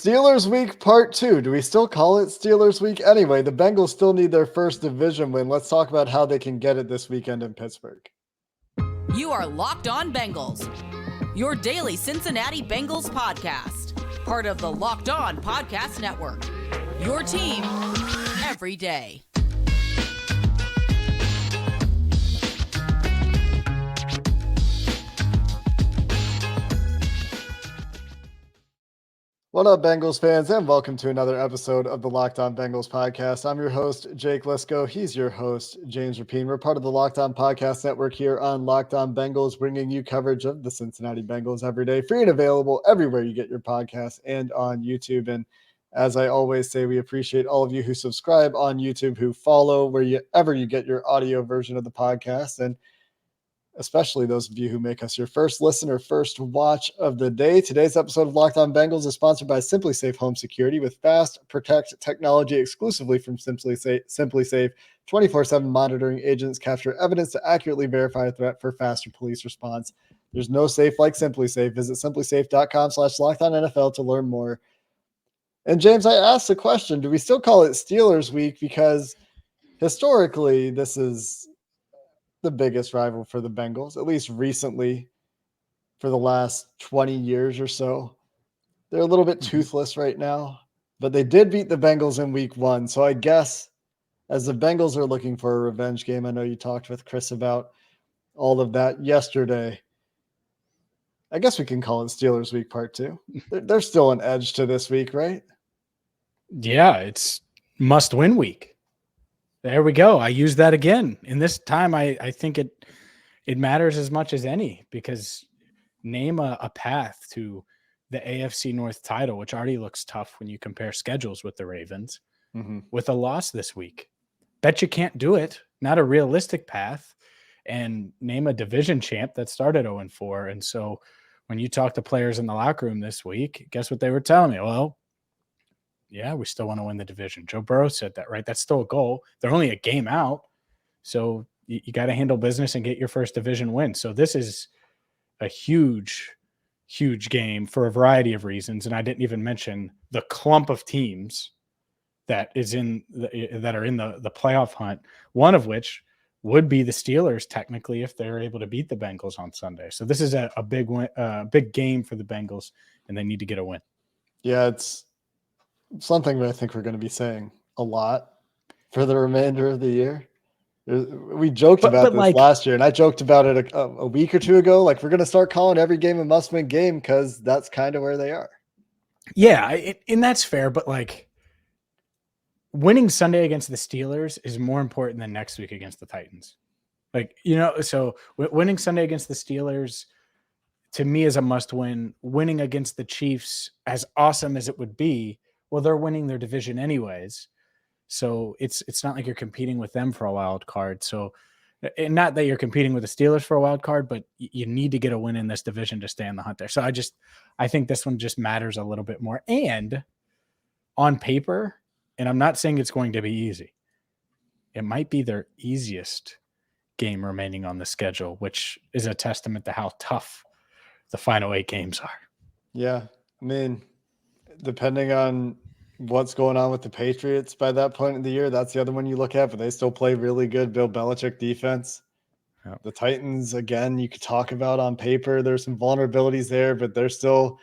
Steelers Week Part 2. Do we still call it Steelers Week? Anyway, the Bengals still need their first division win. Let's talk about how they can get it this weekend in Pittsburgh. You are Locked On Bengals, your daily Cincinnati Bengals podcast. Part of the Locked On Podcast Network, your team every day. What up, Bengals fans, and welcome to another episode of the Locked On Bengals podcast. I'm your host, Jake Liscow. He's your host, James Rapien. We're part of the Locked On Podcast Network here on Locked On Bengals, bringing you coverage of the Cincinnati Bengals every day, free and available everywhere you get your podcasts and on YouTube. And as I always say, we appreciate all of you who subscribe on YouTube, who follow wherever you get your audio version of the podcast, and especially those of you who make us your first listen or first watch of the day. Today's episode of Locked On Bengals is sponsored by SimpliSafe Home Security with fast protect technology exclusively from SimpliSafe. 24/7 monitoring agents capture evidence to accurately verify a threat for faster police response. There's no safe like SimpliSafe. Visit simplisafe.com/LockedOnNFL to learn more. And James, I asked the question, do we still call it Steelers Week? Because historically, this is the biggest rival for the Bengals, at least recently, for the last 20 years or so. They're a little bit toothless right now, but they did beat the Bengals in week 1. So I guess as the Bengals are looking for a revenge game, I know you talked with Chris about all of that yesterday. I guess we can call it Steelers Week Part 2. There's still an edge to this week, right? Yeah, it's must-win week. There we go. I use that again. And this time, I think it matters as much as any, because name a path to the AFC North title, which already looks tough when you compare schedules with the Ravens, with a loss this week. Bet you can't do it. Not a realistic path. And name a division champ that started 0-4. And so when you talk to players in the locker room this week, guess what they were telling me? Well, yeah, we still want to win the division. Joe Burrow said that, right? That's still a goal. They're only a game out. So you got to handle business and get your first division win. So this is a huge, huge game for a variety of reasons. And I didn't even mention the clump of teams that are in the playoff hunt, one of which would be the Steelers, technically, if they're able to beat the Bengals on Sunday. So this is a big win, big game for the Bengals, and they need to get a win. Yeah, it's something that I think we're going to be saying a lot for the remainder of the year. We joked about this last year, and I joked about it a week or two ago. Like, we're going to start calling every game a must-win game because that's kind of where they are. Yeah, and that's fair, but like winning Sunday against the Steelers is more important than next week against the Titans. Like, so winning Sunday against the Steelers to me is a must-win. Winning against the Chiefs, as awesome as it would be, well, they're winning their division anyways. So it's not like you're competing with them for a wild card. So, and not that you're competing with the Steelers for a wild card, but you need to get a win in this division to stay in the hunt there. So I think this one just matters a little bit more. And on paper, and I'm not saying it's going to be easy, it might be their easiest game remaining on the schedule, which is a testament to how tough the final 8 games are. Yeah. I mean, depending on what's going on with the Patriots by that point in the year, that's the other one you look at, but they still play really good Bill Belichick defense. Yep. The Titans, again, you could talk about on paper. There's some vulnerabilities there, but they're still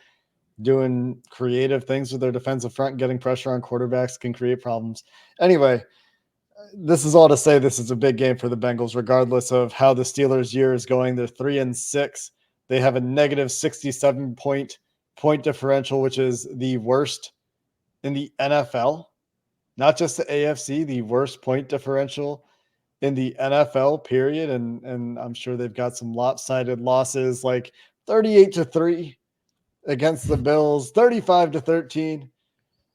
doing creative things with their defensive front. Getting pressure on quarterbacks can create problems. Anyway, this is all to say this is a big game for the Bengals, regardless of how the Steelers' year is going. They're 3-6. They have a negative 67 point differential, which is the worst in the NFL, not just the AFC, the worst point differential in the NFL, period. And I'm sure they've got some lopsided losses, like 38-3 against the Bills, 35-13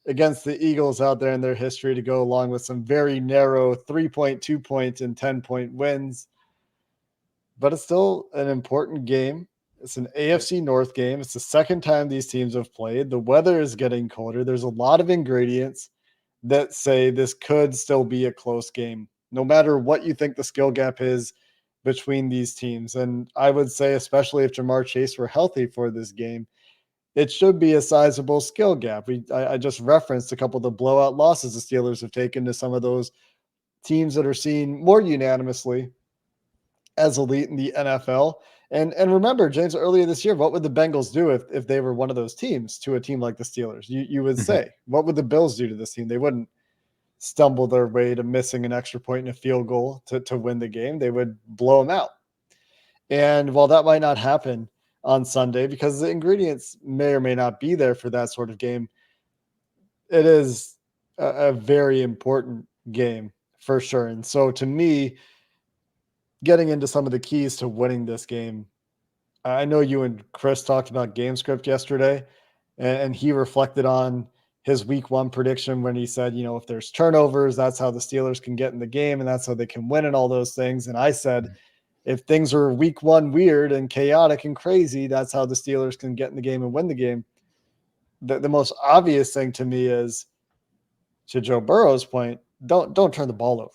against the Eagles out there in their history, to go along with some very narrow 3-point, 2-point, and 10-point wins. But it's still an important game. It's an AFC North game. It's the second time these teams have played. The weather is getting colder. There's a lot of ingredients that say this could still be a close game, no matter what you think the skill gap is between these teams. And I would say, especially if Jamar Chase were healthy for this game, it should be a sizable skill gap. I just referenced a couple of the blowout losses the Steelers have taken to some of those teams that are seen more unanimously as elite in the NFL. And remember, James, earlier this year, what would the Bengals do if they were one of those teams to a team like the Steelers? You would say, what would the Bills do to this team? They wouldn't stumble their way to missing an extra point and a field goal to win the game. They would blow them out. And while that might not happen on Sunday because the ingredients may or may not be there for that sort of game, it is a very important game for sure. And so to me, getting into some of the keys to winning this game, I know you and Chris talked about game script yesterday, and he reflected on his week 1 prediction when he said, if there's turnovers, that's how the Steelers can get in the game and that's how they can win and all those things. And I said, if things are week 1 weird and chaotic and crazy, that's how the Steelers can get in the game and win the game. The most obvious thing to me is, to Joe Burrow's point, don't turn the ball over.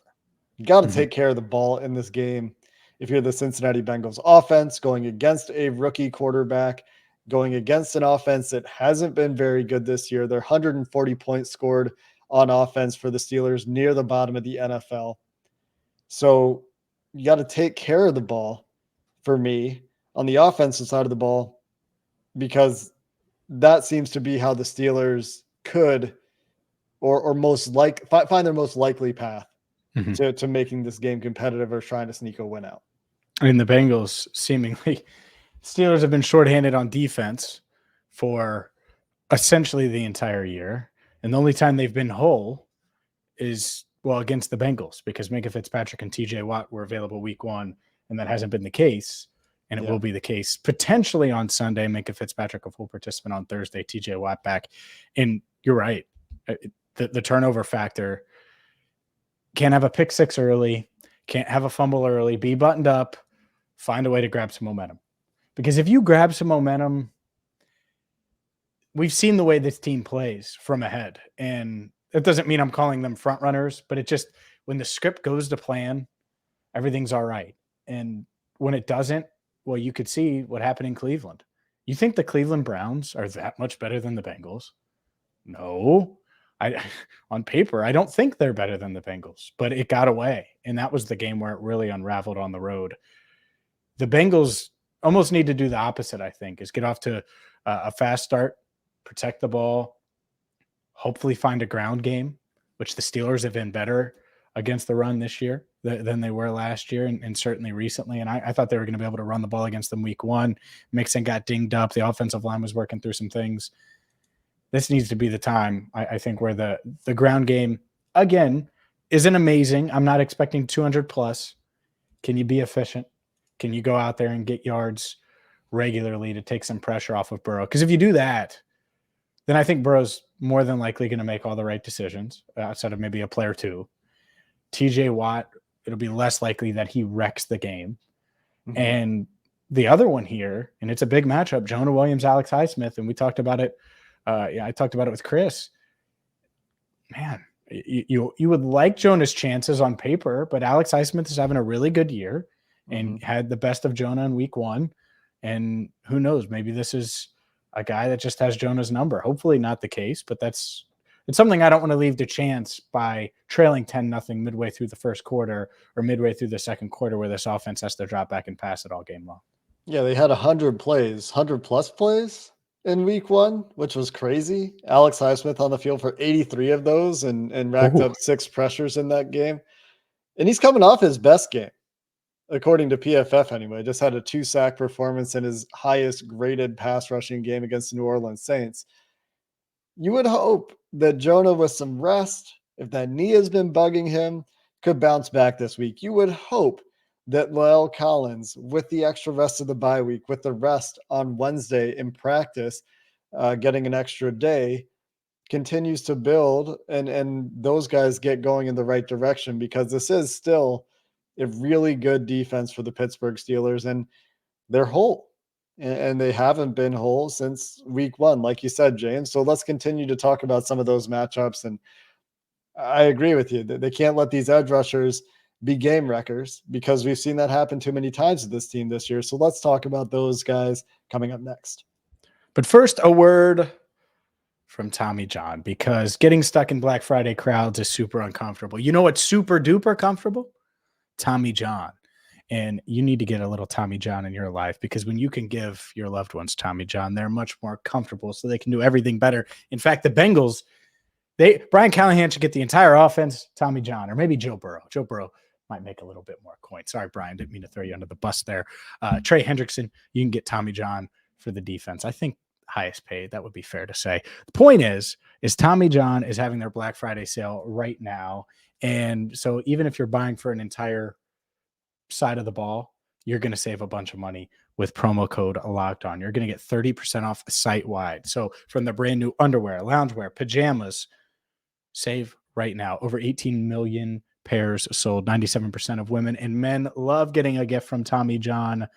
You got to take care of the ball in this game. If you're the Cincinnati Bengals offense going against a rookie quarterback, going against an offense that hasn't been very good this year, they're 140 points scored on offense for the Steelers, near the bottom of the NFL. So you got to take care of the ball for me on the offensive side of the ball, because that seems to be how the Steelers could or most find their most likely path to making this game competitive or trying to sneak a win out. And the Bengals seemingly, Steelers have been shorthanded on defense for essentially the entire year. And the only time they've been whole is, against the Bengals, because Minkah Fitzpatrick and TJ Watt were available week 1, and that hasn't been the case. And it will be the case potentially on Sunday. Minkah Fitzpatrick, a full participant on Thursday, TJ Watt back. And you're right. The turnover factor, can't have a pick 6 early, can't have a fumble early, be buttoned up, find a way to grab some momentum. Because if you grab some momentum, we've seen the way this team plays from ahead. And it doesn't mean I'm calling them front runners, but it just, when the script goes to plan, everything's all right. And when it doesn't, you could see what happened in Cleveland. You think the Cleveland Browns are that much better than the Bengals? No. On paper, I don't think they're better than the Bengals, but it got away. And that was the game where it really unraveled on the road. The Bengals almost need to do the opposite, I think, is get off to a fast start, protect the ball, hopefully find a ground game, which the Steelers have been better against the run this year than they were last year and certainly recently. And I thought they were going to be able to run the ball against them week 1. Mixon got dinged up. The offensive line was working through some things. This needs to be the time, I think, where the ground game, again, isn't amazing. I'm not expecting 200 plus. Can you be efficient? Can you go out there and get yards regularly to take some pressure off of Burrow? Because if you do that, then I think Burrow's more than likely going to make all the right decisions outside of maybe a play or two. TJ Watt, it'll be less likely that he wrecks the game. And the other one here, and it's a big matchup, Jonah Williams, Alex Highsmith, and we talked about it. I talked about it with Chris. Man, you would like Jonah's chances on paper, but Alex Highsmith is having a really good year and had the best of Jonah in week 1. And who knows, maybe this is a guy that just has Jonah's number. Hopefully not the case, but it's something I don't want to leave to chance by trailing 10-0 midway through the first quarter or midway through the second quarter, where this offense has to drop back and pass it all game long. Yeah, they had 100 plus plays in week 1, which was crazy. Alex Highsmith on the field for 83 of those and racked up 6 pressures in that game. And he's coming off his best game, according to PFF anyway. Just had a 2-sack performance in his highest graded pass rushing game against the New Orleans Saints. You would hope that Jonah, with some rest, if that knee has been bugging him, could bounce back this week. You would hope that La'el Collins, with the extra rest of the bye week, with the rest on Wednesday in practice, getting an extra day, continues to build and those guys get going in the right direction, because this is still a really good defense for the Pittsburgh Steelers, and they're whole. And they haven't been whole since week 1, like you said, James. So let's continue to talk about some of those matchups. And I agree with you that they can't let these edge rushers be game wreckers, because we've seen that happen too many times with this team this year. So let's talk about those guys coming up next. But first, a word from Tommy John, because getting stuck in Black Friday crowds is super uncomfortable. You know what's super duper comfortable? Tommy John. And you need to get a little Tommy John in your life, because when you can give your loved ones Tommy John, they're much more comfortable, so they can do everything better. In fact, the Bengals, Brian Callahan should get the entire offense Tommy John, or maybe Joe Burrow. Joe Burrow might make a little bit more coin. Sorry, Brian, didn't mean to throw you under the bus there. Trey Hendrickson, you can get Tommy John for the defense. I think highest paid. That would be fair to say. The point is Tommy John is having their Black Friday sale right now. And so even if you're buying for an entire side of the ball, you're going to save a bunch of money with promo code Locked On. You're going to get 30% off site wide. So from the brand new underwear, loungewear, pajamas, save right now. Over 18 million pairs sold. 97% of women and men love getting a gift from Tommy John.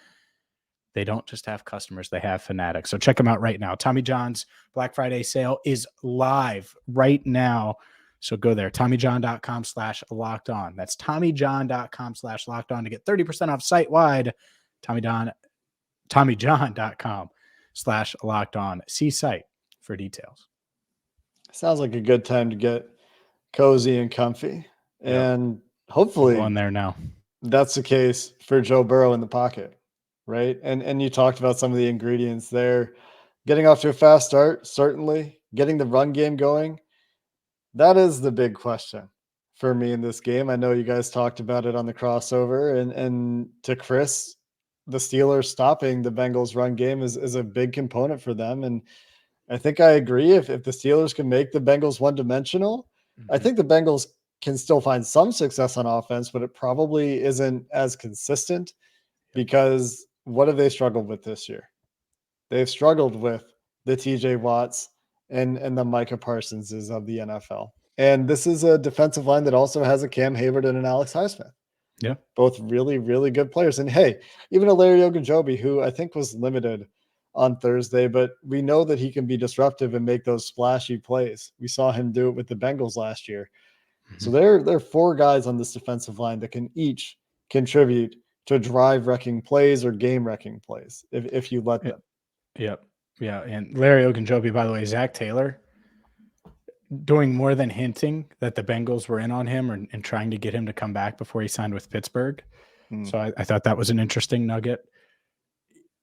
They don't just have customers, they have fanatics. So check them out right now. Tommy John's Black Friday sale is live right now. So go there, TommyJohn.com/locked on. That's TommyJohn.com/locked on to get 30% off site wide. TommyJohn.com/locked on. See site for details. Sounds like a good time to get cozy and comfy. And hopefully go in there now. That's the case for Joe Burrow in the pocket, right? And you talked about some of the ingredients there. Getting off to a fast start, certainly. Getting the run game going. That is the big question for me in this game. I know you guys talked about it on the crossover, and to Chris, the Steelers stopping the Bengals run game is a big component for them. And I think I agree. If the Steelers can make the Bengals one-dimensional, I think the Bengals can still find some success on offense, but it probably isn't as consistent, because what have they struggled with this year? They've struggled with the TJ Watts and the Micah Parsonses of the NFL. And this is a defensive line that also has a Cam Hayward and an Alex Highsmith. Yeah. Both really, really good players. And hey, even a Larry Ogunjobi, who I think was limited on Thursday, but we know that he can be disruptive and make those splashy plays. We saw him do it with the Bengals last year. So there are four guys on this defensive line that can each contribute to drive-wrecking plays or game-wrecking plays if you let them. Yep. Yeah. And Larry Ogunjobi, by the way, Zach Taylor doing more than hinting that the Bengals were in on him and trying to get him to come back before he signed with Pittsburgh. So I thought that was an interesting nugget.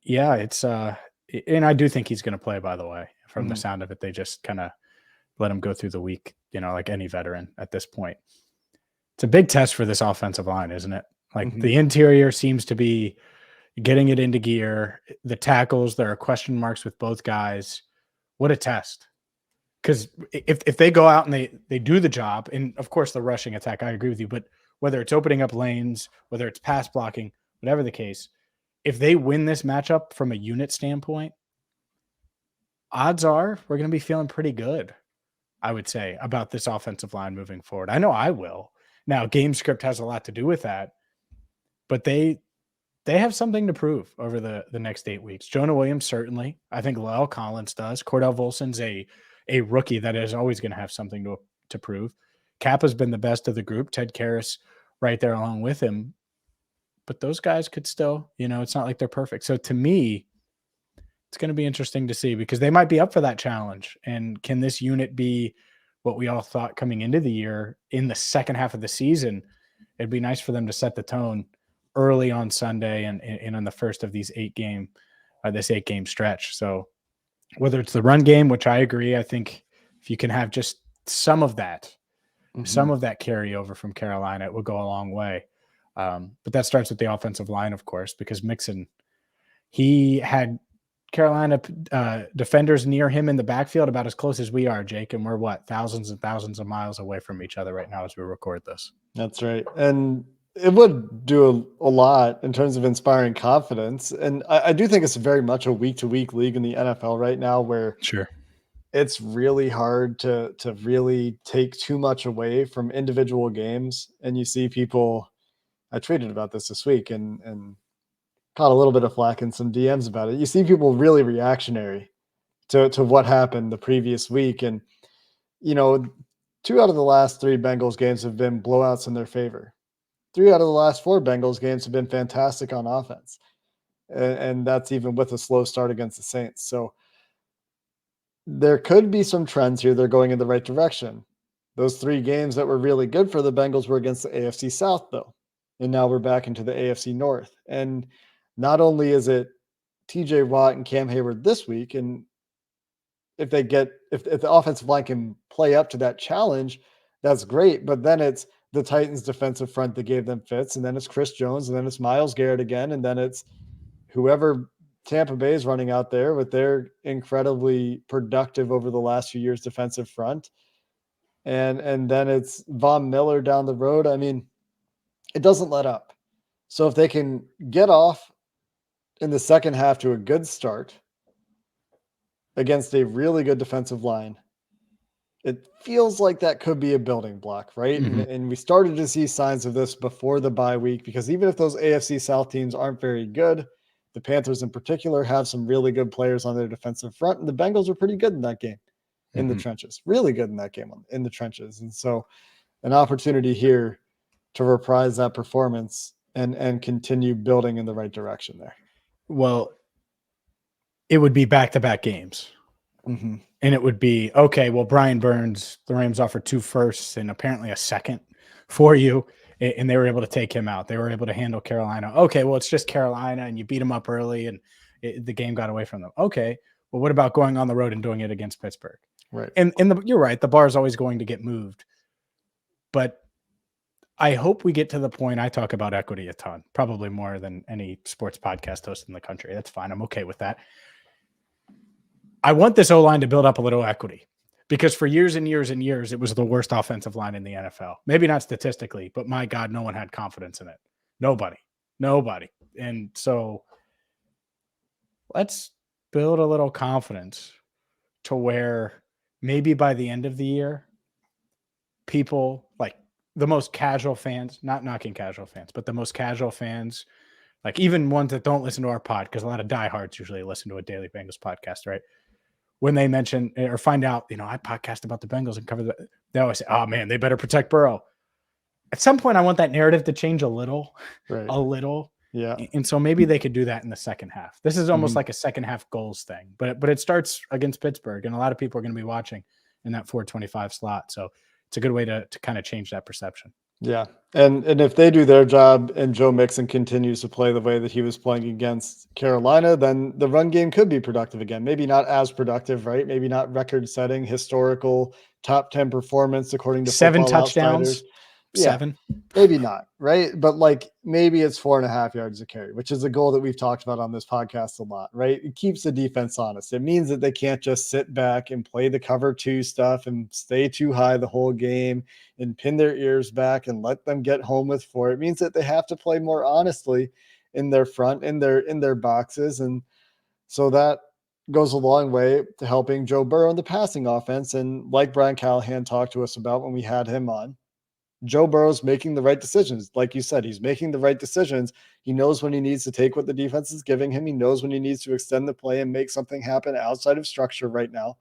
Yeah, it's and I do think he's going to play, by the way, from the sound of it. They just kind of let him go through the week, like any veteran at this point. It's a big test for this offensive line, isn't it? Like the interior seems to be getting it into gear. The tackles, there are question marks with both guys. What a test. Because if they go out and they do the job, and of course the rushing attack, I agree with you, but whether it's opening up lanes, whether it's pass blocking, whatever the case, if they win this matchup from a unit standpoint, odds are we're going to be feeling pretty good, I would say, about this offensive line moving forward. I know I will. Now, game script has a lot to do with that, but they have something to prove over the next 8 weeks. Jonah Williams, certainly. I think La'el Collins does. Cordell Volson's a rookie that is always going to have something to prove. Kappa's been the best of the group. Ted Karras right there along with him. But those guys could still, it's not like they're perfect. So to me, it's going to be interesting to see, because they might be up for that challenge. And can this unit be what we all thought coming into the year in the second half of the season? It'd be nice for them to set the tone early on Sunday and on the first of this 8-game stretch. So whether it's the run game, which I agree, I think if you can have just some of that carryover from Carolina, it will go a long way. But that starts with the offensive line, of course, because Mixon, he had Carolina defenders near him in the backfield about as close as we are, Jake, and we're thousands and thousands of miles away from each other right now as we record this. That's right. And it would do a lot in terms of inspiring confidence. And I do think it's very much a week-to-week league in the NFL right now, where it's really hard to really take too much away from individual games. And you see people, I tweeted about this week and caught a little bit of flack in some DMs about it. You see people really reactionary to what happened the previous week. And, 2 out of the last 3 Bengals games have been blowouts in their favor. 3 out of the last 4 Bengals games have been fantastic on offense. And that's even with a slow start against the Saints. So there could be some trends here. They're going in the right direction. Those 3 games that were really good for the Bengals were against the AFC South, though. And now we're back into the AFC North. And not only is it TJ Watt and Cam Hayward this week, and if the offensive line can play up to that challenge, that's great. But then it's the Titans defensive front that gave them fits. And then it's Chris Jones, and then it's Myles Garrett again. And then it's whoever Tampa Bay is running out there with their incredibly productive over the last few years defensive front. And then it's Von Miller down the road. I mean, it doesn't let up. So if they can get off in the second half to a good start against a really good defensive line, it feels like that could be a building block, right? Mm-hmm. And we started to see signs of this before the bye week, because even if those AFC South teams aren't very good, the Panthers in particular have some really good players on their defensive front, and the Bengals were pretty good in that game in the trenches, really good in that game in the trenches. And so an opportunity here to reprise that performance and continue building in the right direction there. Well, it would be back-to-back games. Mm-hmm. And it would be, okay, well, Brian Burns, the Rams offered 2 firsts and apparently a second for you, and they were able to take him out. They were able to handle Carolina. Okay, well, it's just Carolina, and you beat them up early, and the game got away from them. Okay, well, what about going on the road and doing it against Pittsburgh? Right. And you're right, the bar is always going to get moved. But I hope we get to the point. I talk about equity a ton, probably more than any sports podcast host in the country. That's fine. I'm okay with that. I want this O-line to build up a little equity, because for years and years and years, it was the worst offensive line in the NFL. Maybe not statistically, but my God, no one had confidence in it. Nobody. And so let's build a little confidence to where maybe by the end of the year, people like the most casual fans, not knocking casual fans, but the most casual fans, like even ones that don't listen to our pod, because a lot of diehards usually listen to a Daily Bengals podcast, right? When they mention or find out, I podcast about the Bengals and cover they always say, oh man, they better protect Burrow. At some point, I want that narrative to change a little, Right. Yeah. And so maybe they could do that in the second half. This is almost like a second half goals thing, but it starts against Pittsburgh, and a lot of people are going to be watching in that 425 slot. So it's a good way to kind of change that perception. Yeah. And if they do their job and Joe Mixon continues to play the way that he was playing against Carolina, then the run game could be productive again. Maybe not as productive, right? Maybe not record-setting, historical top 10 performance according to 7 Football touchdowns. Outsiders. Yeah, 7. Maybe not, right? But like maybe it's 4.5 yards a carry, which is a goal that we've talked about on this podcast a lot, right? It keeps the defense honest. It means that they can't just sit back and play the cover 2 stuff and stay too high the whole game and pin their ears back and let them get home with 4. It means that they have to play more honestly in their front, in their boxes. And so that goes a long way to helping Joe Burrow in the passing offense. And like Brian Callahan talked to us about when we had him on, Joe Burrow's making the right decisions. Like you said, he's making the right decisions. He knows when he needs to take what the defense is giving him. He knows when he needs to extend the play and make something happen outside of structure right now.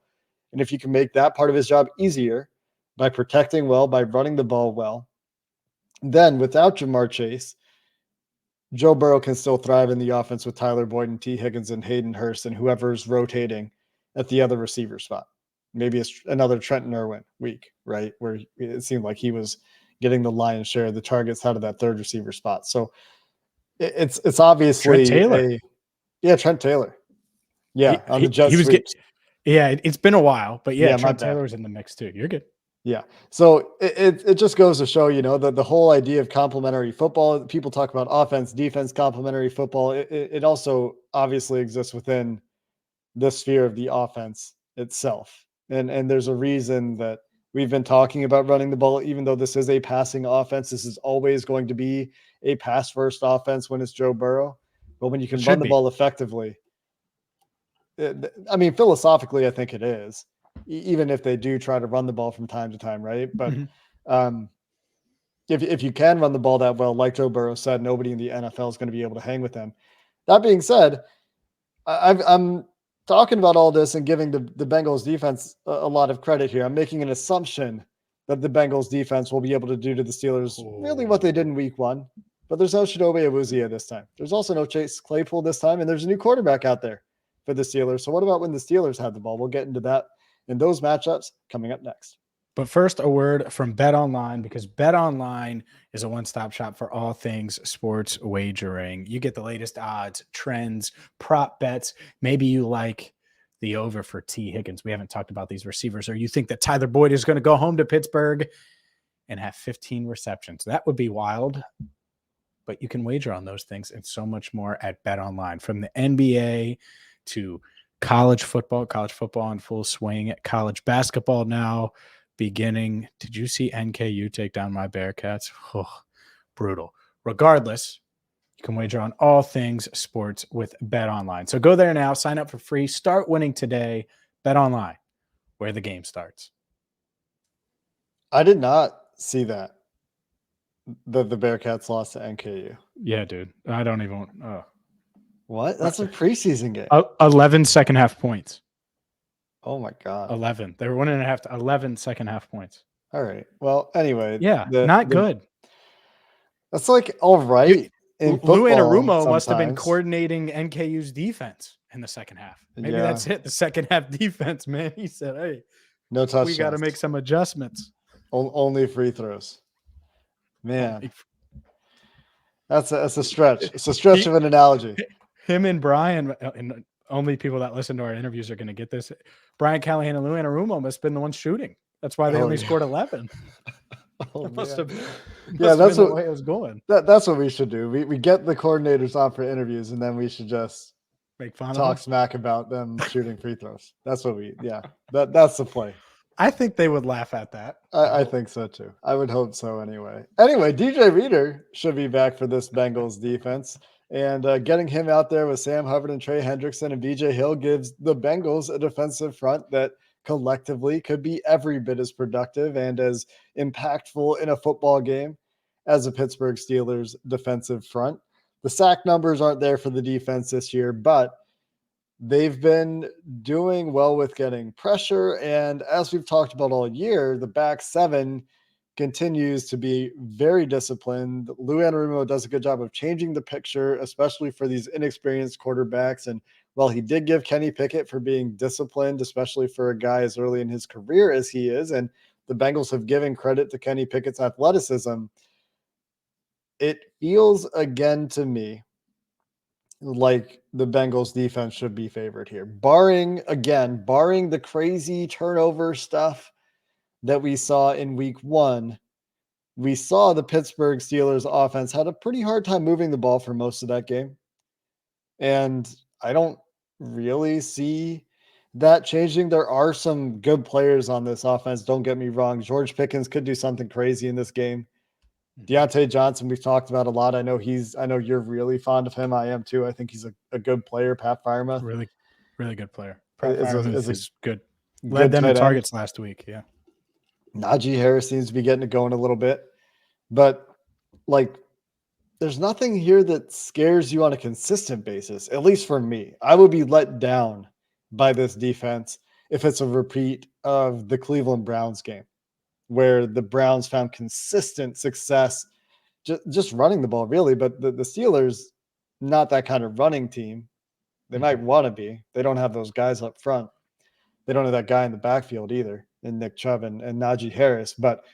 And if you can make that part of his job easier by protecting well, by running the ball well, then without Jamar Chase, Joe Burrow can still thrive in the offense with Tyler Boyd and T. Higgins and Hayden Hurst and whoever's rotating at the other receiver spot. Maybe it's another Trenton Irwin week, right? Where it seemed like he was getting the lion's share of the targets out of that third receiver spot. So it's obviously Trent Taylor. Yeah, on the Jets. It's been a while, but Trent Taylor was in the mix too. You're good. Yeah. So it just goes to show, that the whole idea of complementary football, people talk about offense, defense, complementary football. It also obviously exists within the sphere of the offense itself. And there's a reason that we've been talking about running the ball, even though this is a passing offense. This is always going to be a pass-first offense when it's Joe Burrow. But when you can run the ball effectively, philosophically, I think it is, even if they do try to run the ball from time to time, right? But if you can run the ball that well, like Joe Burrow said, nobody in the NFL is going to be able to hang with them. That being said, I'm talking about all this and giving the Bengals defense a lot of credit here. I'm making an assumption that the Bengals defense will be able to do to the Steelers really what they did in week 1. But there's no Chidobe Awuzie this time. There's also no Chase Claypool this time, and there's a new quarterback out there for the Steelers. So what about when the Steelers had the ball? We'll get into that in those matchups coming up next. But first, a word from BetOnline, because BetOnline is a one-stop shop for all things sports wagering. You get the latest odds, trends, prop bets. Maybe you like the over for T. Higgins. We haven't talked about these receivers. Or you think that Tyler Boyd is going to go home to Pittsburgh and have 15 receptions. That would be wild. But you can wager on those things and so much more at BetOnline. From the NBA to college football in full swing, college basketball now beginning. Did you see NKU take down my Bearcats? Oh, brutal. Regardless, you can wager on all things sports with BetOnline. So go there now, sign up for free, start winning today. BetOnline, where the game starts. I did not see that. The Bearcats lost to NKU. Yeah, dude. I don't even. What? That's a preseason game. 11 second half points. Oh my God. 11. They were 1.5 to 11 second half points. All right. Well, anyway. Yeah, not good. That's like all right. Lou Anarumo must have been coordinating NKU's defense in the second half. Maybe that's it. The second half defense, man. He said, hey, no touchdowns. We got to make some adjustments. Only free throws. Man. That's a stretch. It's a stretch of an analogy. Him and Brian, and only people that listen to our interviews are going to get this. Brian Callahan and Lou Anarumo must have been the ones shooting. That's why they only scored 11. Must have that's the way it was going. That's what we should do. We get the coordinators on for interviews, and then we should just make fun talk of smack about them shooting free throws. That's what that's the play. I think they would laugh at that. I think so too. I would hope so anyway. Anyway, DJ Reader should be back for this Bengals defense. And getting him out there with Sam Hubbard and Trey Hendrickson and BJ Hill gives the Bengals a defensive front that collectively could be every bit as productive and as impactful in a football game as a Pittsburgh Steelers defensive front. The sack numbers aren't there for the defense this year, but they've been doing well with getting pressure. And as we've talked about all year, the back seven continues to be very disciplined. Lou Anarumo does a good job of changing the picture, especially for these inexperienced quarterbacks. And while he did give Kenny Pickett for being disciplined, especially for a guy as early in his career as he is, and the Bengals have given credit to Kenny Pickett's athleticism, it feels again to me like the Bengals defense should be favored here. Barring the crazy turnover stuff that we saw in week one, we saw the Pittsburgh Steelers offense had a pretty hard time moving the ball for most of that game. And I don't really see that changing. There are some good players on this offense. Don't get me wrong. George Pickens could do something crazy in this game. Deontay Johnson, we've talked about a lot. I know you're really fond of him. I am too. I think he's a good player. Pat Firema. Really, really good player. Is good. Led them in targets last week. Yeah. Najee Harris seems to be getting it going a little bit. But there's nothing here that scares you on a consistent basis, at least for me. I would be let down by this defense if it's a repeat of the Cleveland Browns game, where the Browns found consistent success just running the ball, really. But the Steelers, not that kind of running team. They might want to be. They don't have those guys up front. They don't have that guy in the backfield either, in Nick Chubb and Najee Harris. But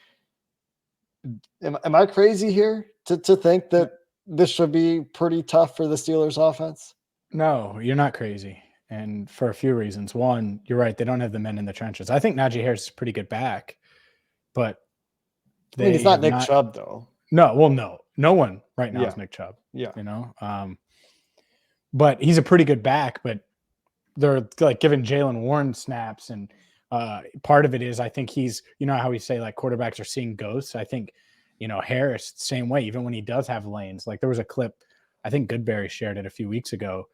am I crazy here to think that this should be pretty tough for the Steelers offense? No, you're not crazy. And for a few reasons. One, you're right. They don't have the men in the trenches. I think Najee Harris is a pretty good back. But he's not Nick Chubb, though. No, well, no one right now is Nick Chubb. Yeah, but he's a pretty good back. But they're giving Jalen Warren snaps, and part of it is I think he's how we say quarterbacks are seeing ghosts. I think Harris same way. Even when he does have lanes, there was a clip I think Goodberry shared it a few weeks ago.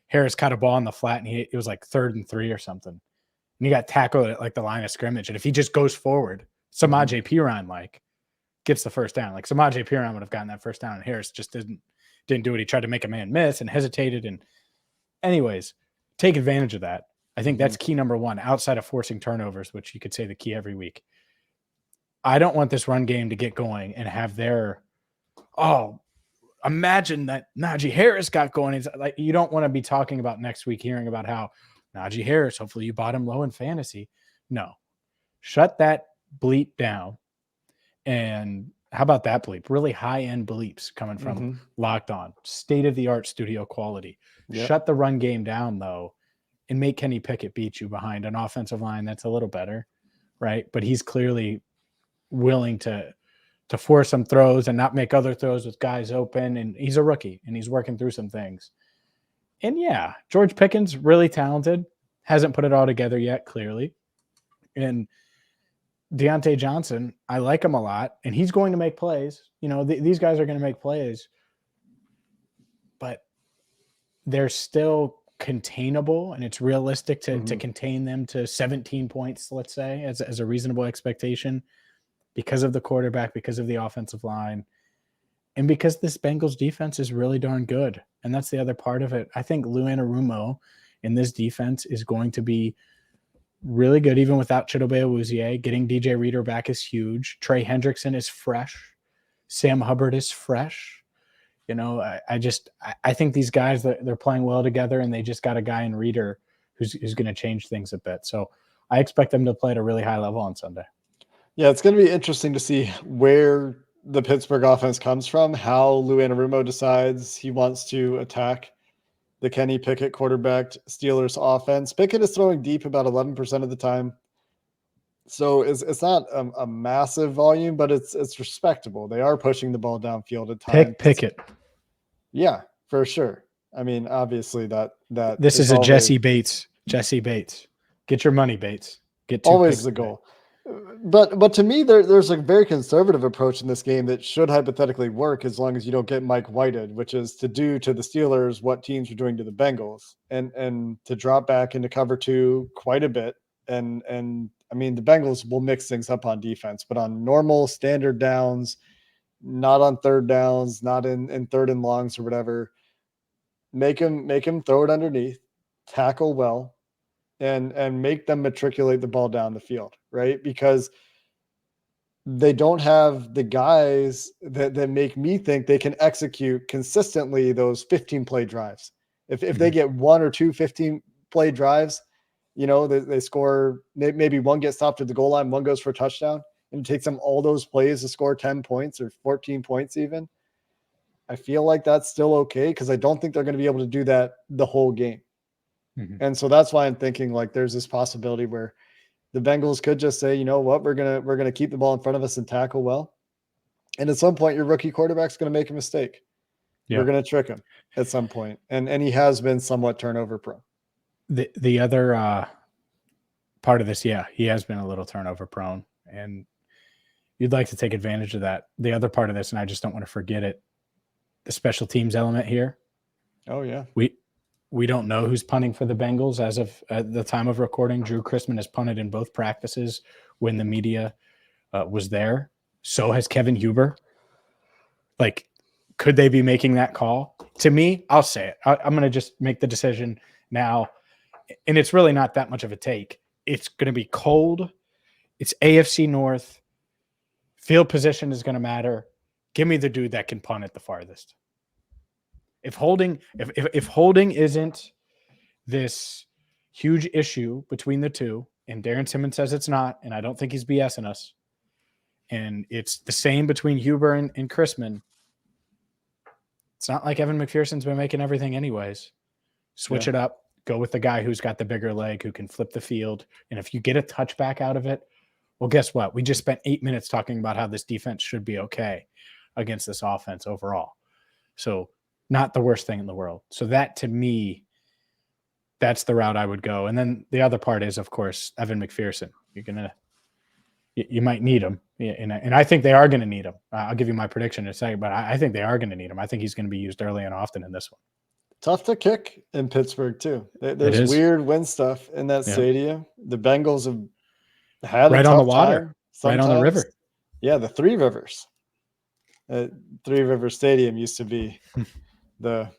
Harris caught a ball in the flat, and it was 3rd and 3 or something, and he got tackled at the line of scrimmage. And if he just goes forward, Samaje Perine gets the first down. Samaje Perine would have gotten that first down, and Harris just didn't do it. He tried to make a man miss and hesitated. And anyways, take advantage of that. I think that's key number one, outside of forcing turnovers, which you could say the key every week. I don't want this run game to get going and have imagine that Najee Harris got going. It's you don't want to be talking about next week, hearing about how Najee Harris, hopefully you bought him low in fantasy, No. Shut that bleep down. And how about that bleep? Really high-end bleeps coming from Locked On. State-of-the-art studio quality. Yep. Shut the run game down, though, and make Kenny Pickett beat you behind an offensive line that's a little better, right? But he's clearly willing to force some throws and not make other throws with guys open. And he's a rookie, and he's working through some things. And, yeah, George Pickens, really talented. Hasn't put it all together yet, clearly. And Deontay Johnson, I like him a lot, and he's going to make plays. You know, these guys are going to make plays. But they're still containable, and it's realistic to contain them to 17 points, let's say, as a reasonable expectation because of the quarterback, because of the offensive line, and because this Bengals defense is really darn good. And that's the other part of it. I think Lou Anarumo in this defense is going to be really good, even without Chidobe Awuzie. Getting DJ Reader back is huge. Trey Hendrickson is fresh. Sam Hubbard is fresh. You know, I think these guys, they're playing well together, and they just got a guy in Reader who's going to change things a bit. So I expect them to play at a really high level on Sunday. Yeah, it's going to be interesting to see where the Pittsburgh offense comes from, how Lou Anarumo decides he wants to attack the Kenny Pickett quarterbacked Steelers offense. Pickett is throwing deep about 11% of the time. So it's not a massive volume, but it's respectable. They are pushing the ball downfield at times. Pickett. Yeah, for sure. I mean, obviously that this is a Jesse Bates. Jesse Bates. Get your money, Bates. Get always the goal. But to me, there's a very conservative approach in this game that should hypothetically work as long as you don't get Mike Whited, which is to do to the Steelers what teams are doing to the Bengals, and to drop back into cover two quite a bit. And I mean, the Bengals will mix things up on defense, but on normal standard downs, not on third downs, not in third and longs or whatever, make him throw it underneath, tackle well, and make them matriculate the ball down the field, right? Because they don't have the guys that make me think they can execute consistently those 15-play drives. If they get one or two 15-play drives, you know, they score, maybe one gets stopped at the goal line, one goes for a touchdown, and it takes them all those plays to score 10 points or 14 points even. I feel like that's still okay because I don't think they're going to be able to do that the whole game. And so that's why I'm thinking like there's this possibility where the Bengals could just say, you know what, we're gonna keep the ball in front of us and tackle well. And at some point, your rookie quarterback's going to make a mistake. Yeah. We're going to trick him at some point. And he has been somewhat turnover prone. The other part of this, yeah, he has been a little turnover prone. And you'd like to take advantage of that. The other part of this, and I just don't want to forget it, the special teams element here. Oh, yeah. We don't know who's punting for the Bengals as of at the time of recording. Drew Chrisman has punted in both practices when the media was there. So has Kevin Huber. Like, could they be making that call? To me, I'll say it. I'm going to just make the decision now. And it's really not that much of a take. It's going to be cold. It's AFC North. Field position is going to matter. Give me the dude that can punt at the farthest. If holding isn't this huge issue between the two, and Darren Simmons says it's not, and I don't think he's BSing us, and it's the same between Huber and Chrisman, it's not like Evan McPherson's been making everything anyways. Switch it up. Go with the guy who's got the bigger leg, who can flip the field. And if you get a touchback out of it, well, guess what? We just spent 8 minutes talking about how this defense should be okay against this offense overall. So not the worst thing in the world. So that, to me, that's the route I would go. And then the other part is, of course, Evan McPherson. You might need him. And I think they are going to need him. I'll give you my prediction in a second, but I think they are going to need him. I think he's going to be used early and often in this one. Tough to kick in Pittsburgh, too. There's weird wind stuff in that stadium. The Bengals have had right a on the tough water, right on the river. Yeah, the Three Rivers. Three River Stadium used to be the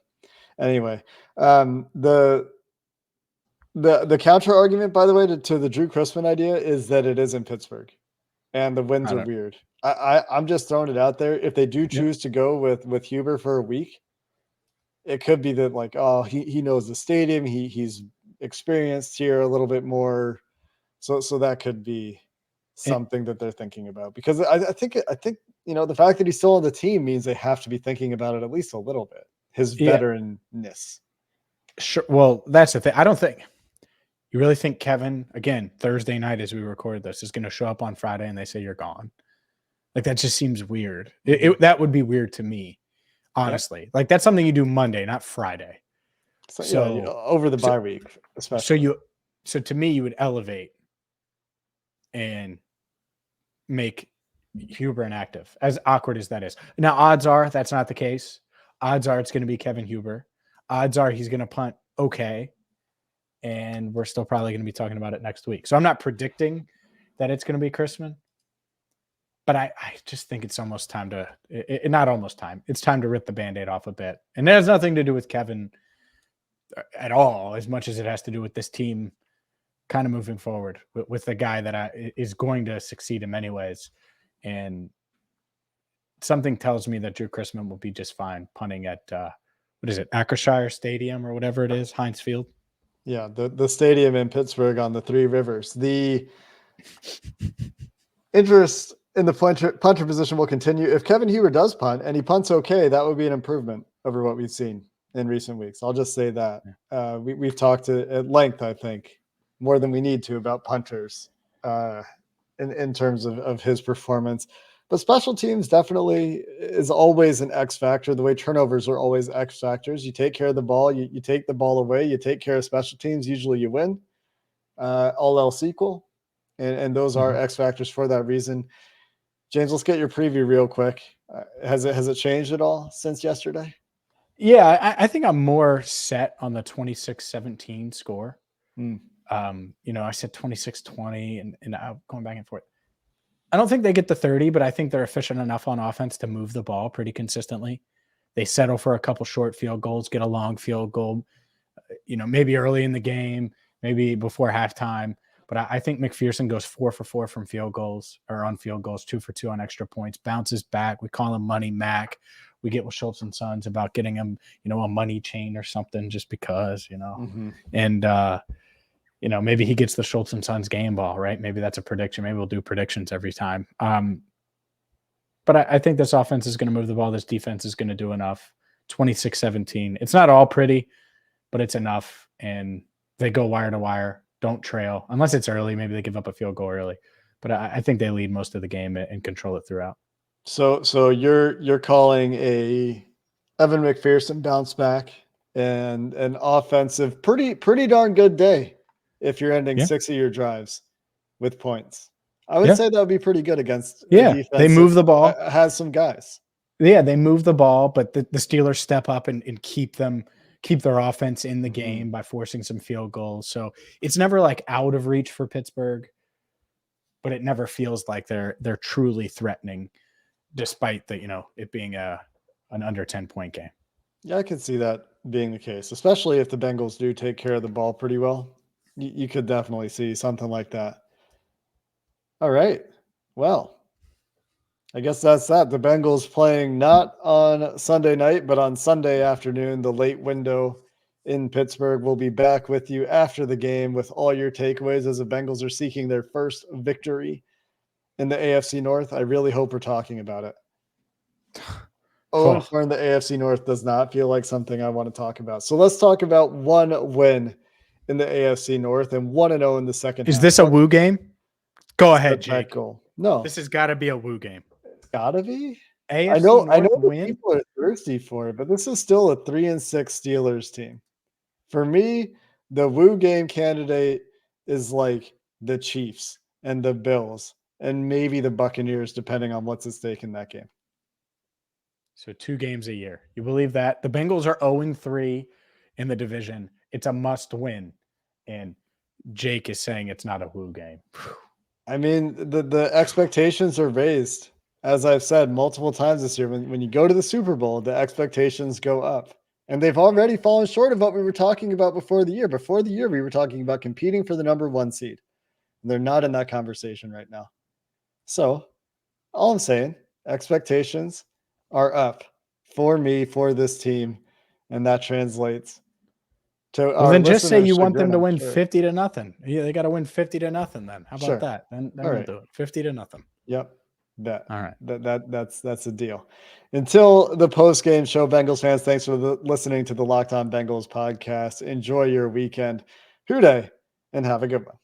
counter argument, by the way, to the Drew Chrisman idea is that it is in Pittsburgh and the winds are weird. I'm just throwing it out there. If they do choose to go with Huber for a week, it could be that he knows the stadium. He's experienced here a little bit more. So that could be something that they're thinking about, because I think the fact that he's still on the team means they have to be thinking about it at least a little bit. His veteranness. Sure. Well, that's the thing. I don't think you really think Kevin, again, Thursday night as we record this, is going to show up on Friday and they say you're gone. Like, that just seems weird. That would be weird to me, honestly. Yeah. Like, that's something you do Monday, not Friday. So over the bye week, especially. So to me, you would elevate and make Huber inactive, as awkward as that is. Now, odds are that's not the case. Odds are it's going to be Kevin Huber. Odds are he's going to punt okay. And we're still probably going to be talking about it next week. So I'm not predicting that it's going to be Chrisman. But I just think it's almost time to not almost time. It's time to rip the Band-Aid off a bit. And it has nothing to do with Kevin at all, as much as it has to do with this team kind of moving forward with the guy that is going to succeed in many ways. And something tells me that Drew Chrisman will be just fine punting at, what is it, Akershire Stadium or whatever it is, Heinz Field. Yeah, the stadium in Pittsburgh on the Three Rivers. The interest in the punter position will continue. If Kevin Huber does punt and he punts okay, that would be an improvement over what we've seen in recent weeks. I'll just say that. We've talked at length, I think, more than we need to, about punters in terms of his performance. But special teams definitely is always an X factor, the way turnovers are always X factors. You take care of the ball, you take the ball away, you take care of special teams, usually you win, all else equal. And those are X factors for that reason. James, let's get your preview real quick. Has it changed at all since yesterday? Yeah, I think I'm more set on the 26-17 score. I said 26-20 and I'm going back and forth. I don't think they get the 30, but I think they're efficient enough on offense to move the ball pretty consistently. They settle for a couple short field goals, get a long field goal, maybe early in the game, maybe before halftime. But I think McPherson goes 4 for 4 from field goals or on field goals, 2 for 2 on extra points, bounces back. We call him Money Mac. We get with Schultz and Sons about getting him, a money chain or something just because, and, maybe he gets the Schultz and Sons game ball, right? Maybe that's a prediction. Maybe we'll do predictions every time. But I think this offense is going to move the ball. This defense is going to do enough. 26-17. It's not all pretty, but it's enough. And they go wire to wire. Don't trail unless it's early. Maybe they give up a field goal early, but I think they lead most of the game and control it throughout. So you're calling a Evan McPherson bounce back and an offensive pretty darn good day if you're ending 6 of your drives with points. I would say that would be pretty good against a defense. They move the ball. Has some guys. Yeah, they move the ball, but the Steelers step up and keep their offense in the game by forcing some field goals. So it's never like out of reach for Pittsburgh, but it never feels like they're truly threatening, despite it being an under 10-point game. Yeah, I could see that being the case, especially if the Bengals do take care of the ball pretty well. You could definitely see something like that. All right. Well, I guess that's that. The Bengals playing not on Sunday night, but on Sunday afternoon, the late window in Pittsburgh. We'll be back with you after the game with all your takeaways as the Bengals are seeking their first victory in the AFC North. I really hope we're talking about it. For in the AFC North does not feel like something I want to talk about. So let's talk about one win in the AFC North and 1-0 in the second. Is this a woo game? Go ahead, Jake. Goal. No, this has got to be a woo game. Gotta be. AFC I know win? people are thirsty for it, but this is still a 3-6 Steelers team. For me, the woo game candidate is like the Chiefs and the Bills and maybe the Buccaneers, depending on what's at stake in that game. So 2 games a year. You believe that? The Bengals are 0-3 in the division. It's a must win. And Jake is saying it's not a woo game. I mean, the expectations are raised. As I've said multiple times this year, when you go to the Super Bowl, the expectations go up. And they've already fallen short of what we were talking about before the year. Before the year, we were talking about competing for the number 1 seed. And they're not in that conversation right now. So, all I'm saying, expectations are up for me, for this team, and that translates To Well, then just say listeners' you want them chagrin, to I'm win sure. 50-0. Yeah, they got to win 50-0 then. How about Sure. that? Then All we'll right. do it. 50-0. Yep. Bet. All right. That's a deal. Until the post game show, Bengals fans, thanks for listening to the Locked On Bengals podcast. Enjoy your weekend. Hoo day, and have a good one.